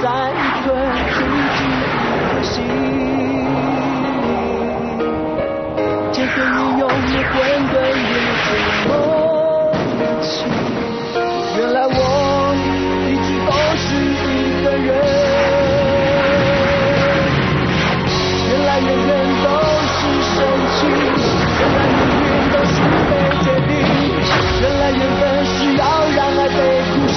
在一颗静静的心，借给你用你混沌夜梦的情。原来我一直都是一个人，原来人人都是深情，原来命运都是被决定，原来缘分是要让爱被哭醒。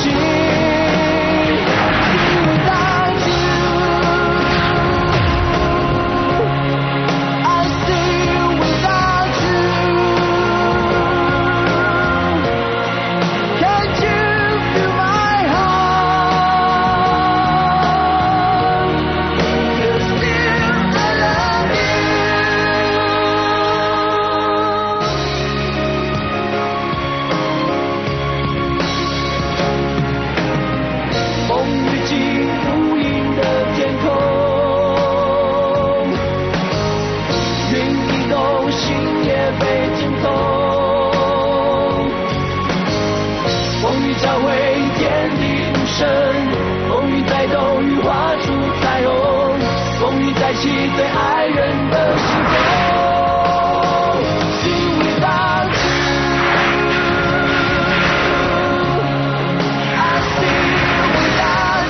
起对爱人的心痛，心里当知 I still without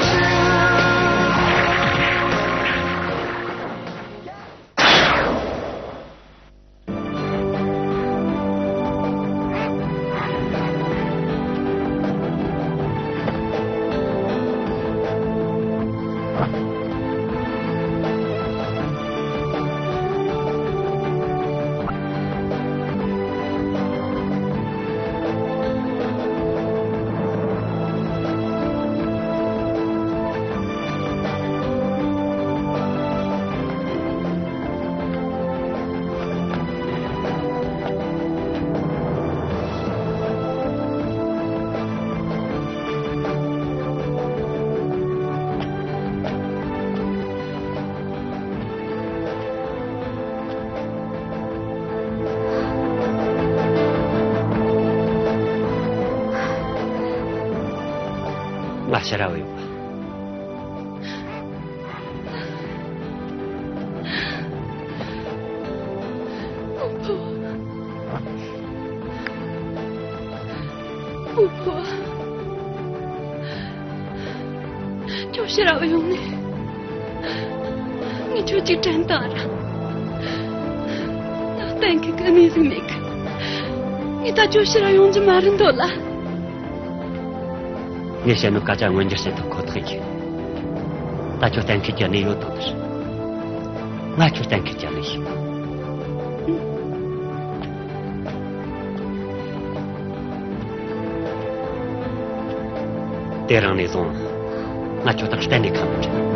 마시라고요.婆，就是用你就去站到了，那单个跟你是没个，你他就是用这马人多了。 你现在가장 먼저 생각 거트지. 나 저 땡기 전에 요도스. 나 저 땡기 전에 시. 때랑 내서 나 저 딱 스탠딩 카메라.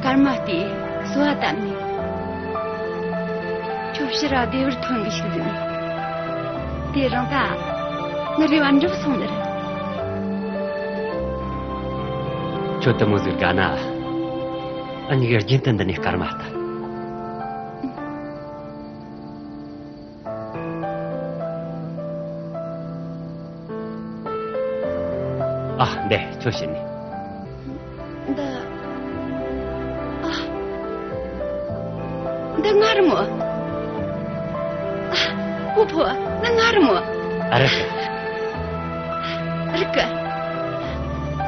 karmati suatami chupshira devir thongishigini terangta nariwandu sundara chota muzurgana anigar jintandani karmata 네, 조신이. 나 나르모. 오빠, 나 나르모. 알았어. 알까?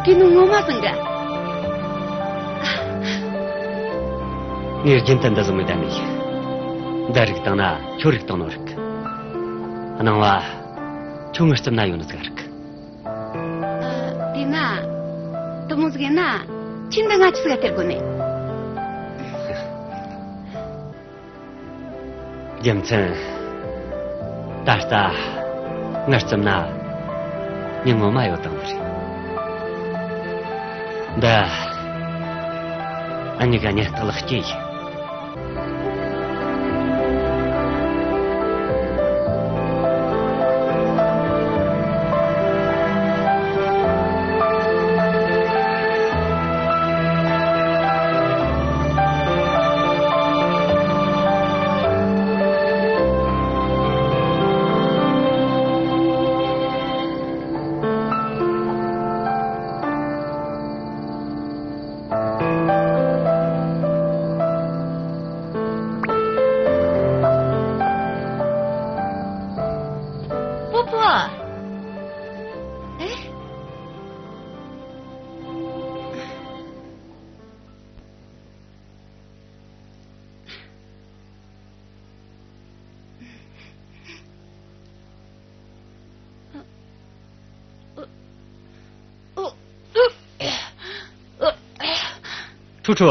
기능 뭐마선가? 니 진단다 좀 해다니. 다릭당나 조릭당 노릭. 하나와 총을 좀 나요는 가르크. 디나, 또 무슨게나 친당아치 같을 거네. 점천 다스타 나스점나 님엄마요 당부리 다 아니가 네 탈ах지楚，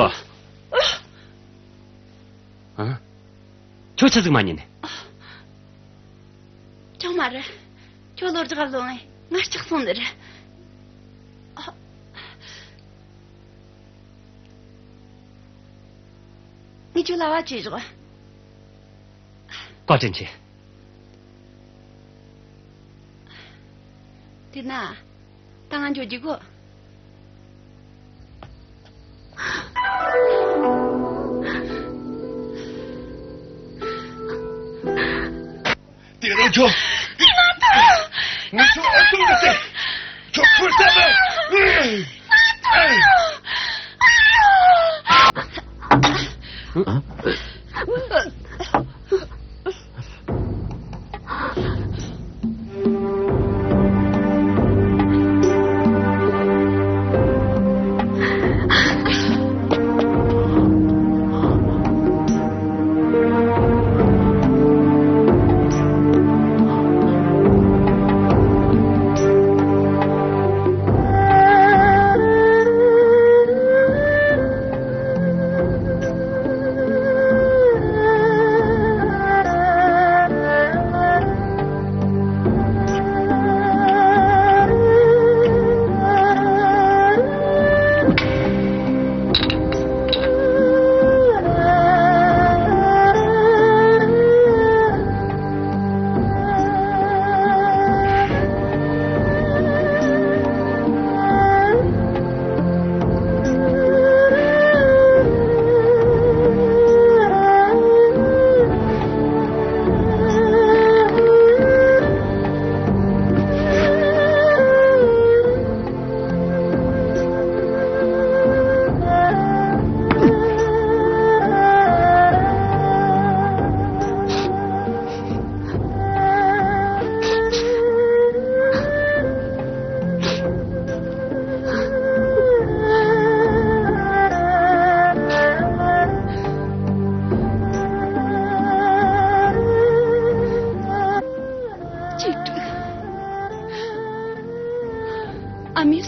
啊，저 차즈만이네. 정말에, 저도 들어가서 나 식선들.你就来我记着。挂进去。对呐，当然就这个。爹娘舅，你说俺懂得谁？就哭什么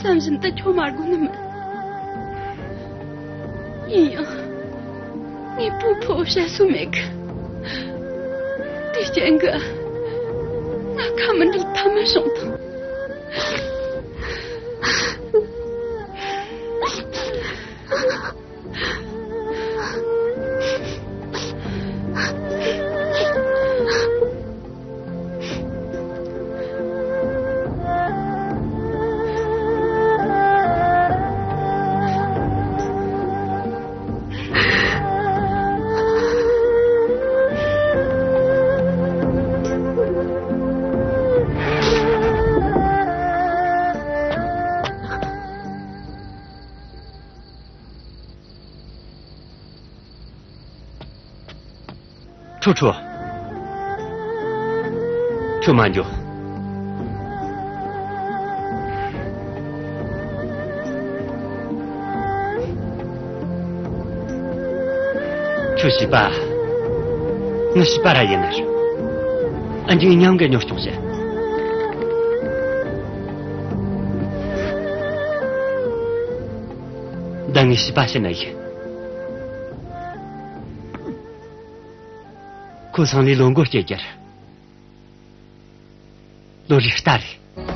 ？samjinta chomargunima. Iya. Ni pupo shasumek. Tijenga. Na kamandil tamashonta.楚，楚满就，楚西巴，我西巴来也那是，俺就娘个鸟东西，但你西巴是那些。库桑里龙过姐姐，努力打的。